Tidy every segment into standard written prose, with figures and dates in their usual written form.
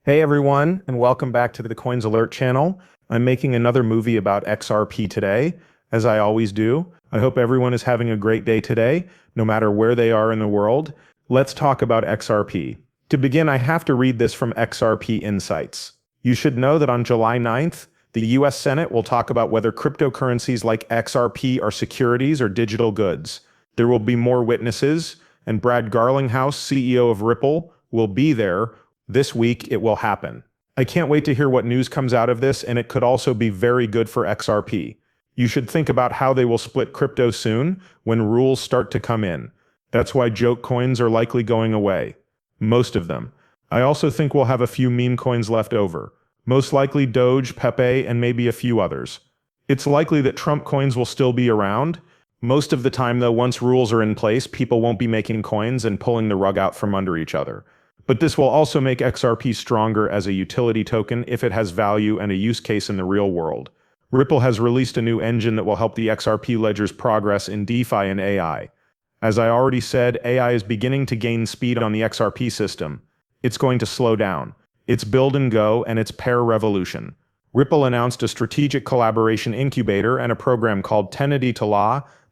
Hey everyone, and welcome back to the Coins Alert channel. I'm making another movie about XRP today, as I always do. I hope everyone is having a great day today, no matter where they are in the world. Let's talk about XRP. To begin, I have to read this from XRP Insights. You should know that on July 9th, the US Senate will talk about whether cryptocurrencies like XRP are securities or digital goods. There will be more witnesses, and Brad Garlinghouse, CEO of Ripple, will be there. This week, it will happen. I can't wait to hear what news comes out of this, and it could also be very good for XRP. You should think about how they will split crypto soon when rules start to come in. That's why joke coins are likely going away. Most of them. I also think we'll have a few meme coins left over. Most likely Doge, Pepe, and maybe a few others. It's likely that Trump coins will still be around. Most of the time, though, once rules are in place, people won't be making coins and pulling the rug out from under each other. But this will also make XRP stronger as a utility token if it has value and a use case in the real world. Ripple has released a new engine that will help the XRP ledger's progress in DeFi and AI. As I already said, AI is beginning to gain speed on the XRP system. It's going to slow down. It's build and go, and it's pair revolution. Ripple announced a strategic collaboration incubator and a program called donde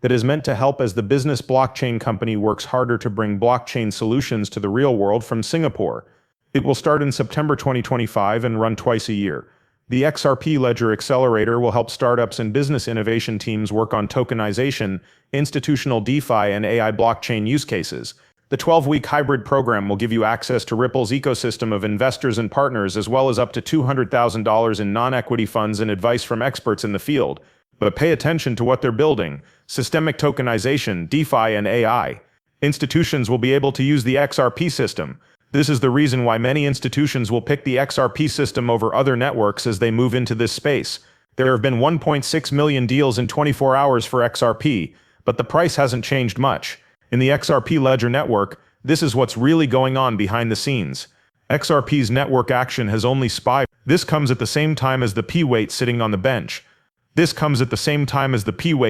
that is meant to help as the business blockchain company works harder to bring blockchain solutions to the real world from Singapore. It will start in September 2025 and run twice a year. The XRP Ledger Accelerator will help startups and business innovation teams work on tokenization, institutional DeFi, and AI blockchain use cases. The 12-week hybrid program will give you access to Ripple's ecosystem of investors and partners, as well as up to $200,000 in non-equity funds and advice from experts in the field. But pay attention to what they're building: systemic tokenization, DeFi, and AI. Institutions will be able to use the XRP system. This is the reason why many institutions will pick the XRP system over other networks as they move into this space. There have been 1.6 million deals in 24 hours for XRP, but the price hasn't changed much. In the XRP Ledger network, this is what's really going on behind the scenes. XRP's network action has only spiked. This comes at the same time as the P-weight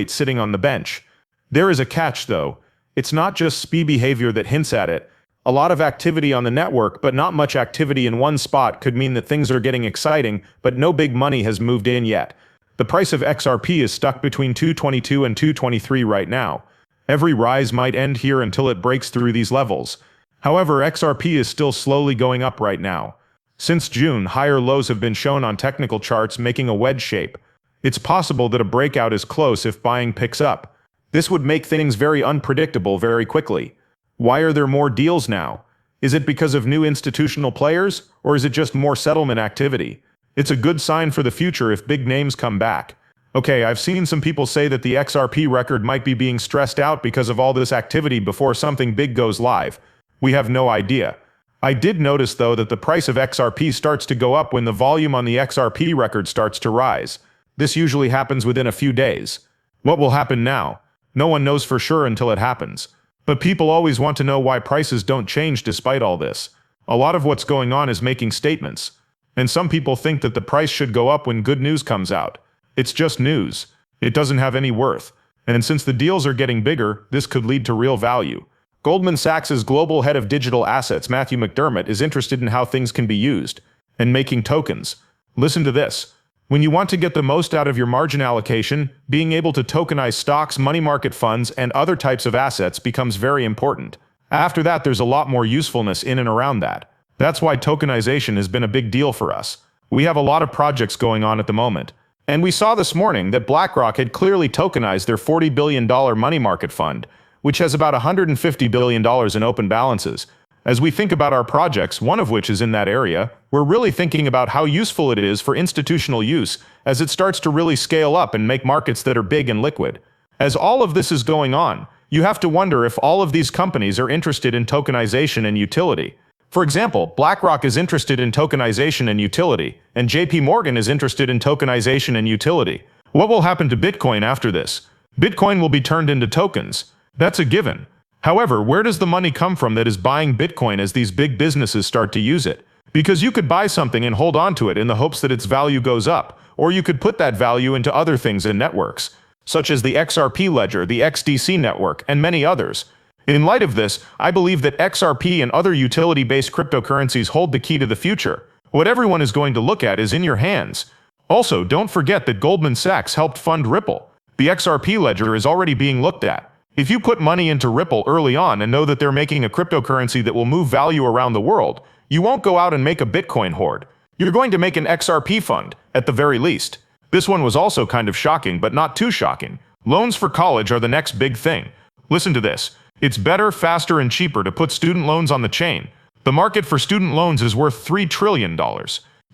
sitting on the bench. There is a catch, though. It's not just SPI behavior that hints at it. A lot of activity on the network, but not much activity in one spot, could mean that things are getting exciting, but no big money has moved in yet. The price of XRP is stuck between 222 and 223 right now. Every rise might end here until it breaks through these levels. However, XRP is still slowly going up right now. Since June, higher lows have been shown on technical charts, making a wedge shape. It's possible that a breakout is close if buying picks up. This would make things very unpredictable very quickly. Why are there more deals now? Is it because of new institutional players, or is it just more settlement activity? It's a good sign for the future if big names come back. Okay, I've seen some people say that the XRP record might be being stressed out because of all this activity before something big goes live. We have no idea. I did notice, though, that the price of XRP starts to go up when the volume on the XRP record starts to rise. This usually happens within a few days. What will happen now? No one knows for sure until it happens. But people always want to know why prices don't change despite all this. A lot of what's going on is making statements. And some people think that the price should go up when good news comes out. It's just news. It doesn't have any worth. And since the deals are getting bigger, this could lead to real value. Goldman Sachs' global head of digital assets, Matthew McDermott, is interested in how things can be used and making tokens. Listen to this. When you want to get the most out of your margin allocation, being able to tokenize stocks, money market funds, and other types of assets becomes very important. After that, there's a lot more usefulness in and around that. That's why tokenization has been a big deal for us. We have a lot of projects going on at the moment. And we saw this morning that BlackRock had clearly tokenized their $40 billion money market fund, which has about $150 billion in open balances. As we think about our projects, one of which is in that area, we're really thinking about how useful it is for institutional use as it starts to really scale up and make markets that are big and liquid. As all of this is going on, you have to wonder if all of these companies are interested in tokenization and utility. For example, BlackRock is interested in tokenization and utility, and JP Morgan is interested in tokenization and utility. What will happen to Bitcoin after this? Bitcoin will be turned into tokens. That's a given. However, where does the money come from that is buying Bitcoin as these big businesses start to use it? Because you could buy something and hold on to it in the hopes that its value goes up, or you could put that value into other things and networks, such as the XRP ledger, the XDC network, and many others. In light of this, I believe that XRP and other utility-based cryptocurrencies hold the key to the future. What everyone is going to look at is in your hands. Also, don't forget that Goldman Sachs helped fund Ripple. The XRP ledger is already being looked at. If you put money into Ripple early on and know that they're making a cryptocurrency that will move value around the world, you won't go out and make a Bitcoin hoard. You're going to make an XRP fund, at the very least. This one was also kind of shocking, but not too shocking. Loans for college are the next big thing. Listen to this. It's better, faster, and cheaper to put student loans on the chain. The market for student loans is worth $3 trillion.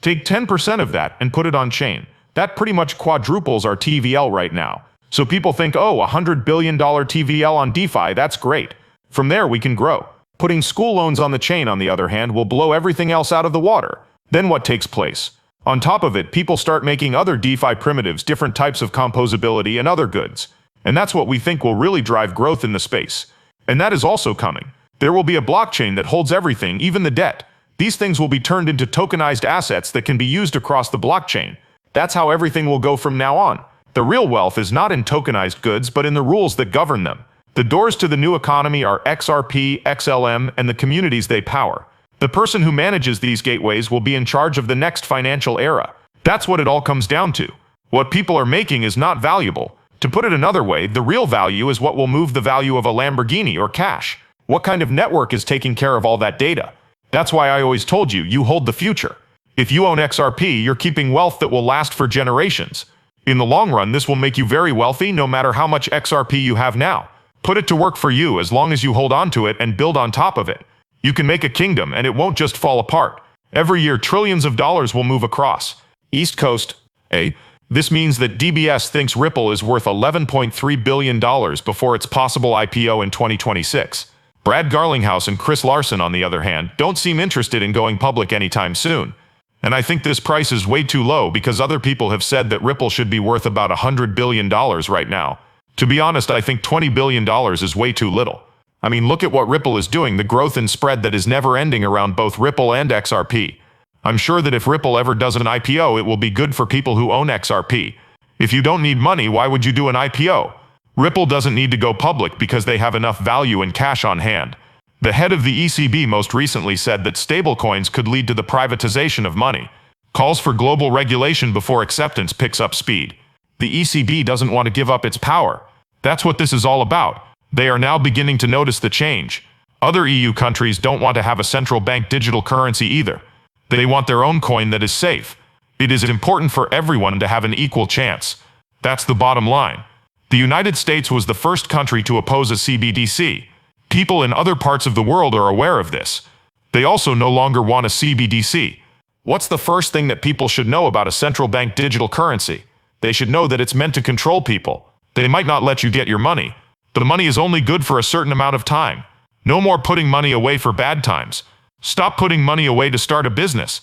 Take 10% of that and put it on chain. That pretty much quadruples our TVL right now. So people think, oh, $100 billion TVL on DeFi, that's great. From there we can grow. Putting school loans on the chain, on the other hand, will blow everything else out of the water. Then what takes place? On top of it, people start making other DeFi primitives, different types of composability and other goods. And that's what we think will really drive growth in the space. And that is also coming. There will be a blockchain that holds everything, even the debt. These things will be turned into tokenized assets that can be used across the blockchain. That's how everything will go from now on. The real wealth is not in tokenized goods, but in the rules that govern them. The doors to the new economy are XRP, XLM, and the communities they power. The person who manages these gateways will be in charge of the next financial era. That's what it all comes down to. What people are making is not valuable. To put it another way, the real value is what will move the value of a Lamborghini or cash. What kind of network is taking care of all that data? That's why I always told you, you hold the future. If you own XRP, you're keeping wealth that will last for generations. In the long run, this will make you very wealthy no matter how much XRP you have now. Put it to work for you as long as you hold on to it and build on top of it. You can make a kingdom and it won't just fall apart. Every year, trillions of dollars will move across. East Coast, This means that DBS thinks Ripple is worth $11.3 billion before its possible IPO in 2026. Brad Garlinghouse and Chris Larsson, on the other hand, don't seem interested in going public anytime soon. And I think this price is way too low because other people have said that Ripple should be worth about $100 billion right now. To be honest, I think $20 billion is way too little. I mean, look at what Ripple is doing, the growth and spread that is never ending around both Ripple and XRP. I'm sure that if Ripple ever does an IPO, it will be good for people who own XRP. If you don't need money, why would you do an IPO? Ripple doesn't need to go public because they have enough value and cash on hand. The head of the ECB most recently said that stablecoins could lead to the privatization of money. Calls for global regulation before acceptance picks up speed. The ECB doesn't want to give up its power. That's what this is all about. They are now beginning to notice the change. Other EU countries don't want to have a central bank digital currency either. They want their own coin that is safe. It is important for everyone to have an equal chance. That's the bottom line. The United States was the first country to oppose a CBDC. People in other parts of the world are aware of this. They also no longer want a CBDC. What's the first thing that people should know about a central bank digital currency? They should know that it's meant to control people. They might not let you get your money. The money is only good for a certain amount of time. No more putting money away for bad times. Stop putting money away to start a business.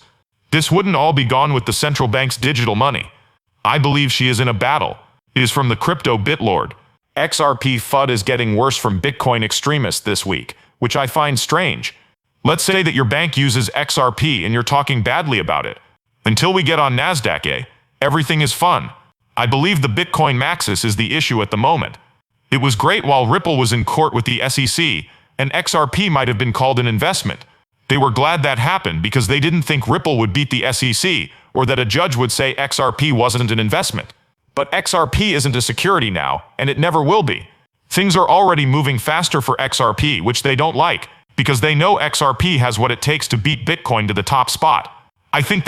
This wouldn't all be gone with the central bank's digital money. I believe she is in a battle. It is from the crypto bitlord. XRP FUD is getting worse from Bitcoin extremists this week, which I find strange. Let's say that your bank uses XRP and you're talking badly about it. Until we get on NASDAQ, everything is fun. I believe the Bitcoin maxis is the issue at the moment. It was great while Ripple was in court with the SEC, and XRP might have been called an investment. They were glad that happened because they didn't think Ripple would beat the SEC, or that a judge would say XRP wasn't an investment. But XRP isn't a security now, and it never will be. Things are already moving faster for XRP, which they don't like, because they know XRP has what it takes to beat Bitcoin to the top spot. I think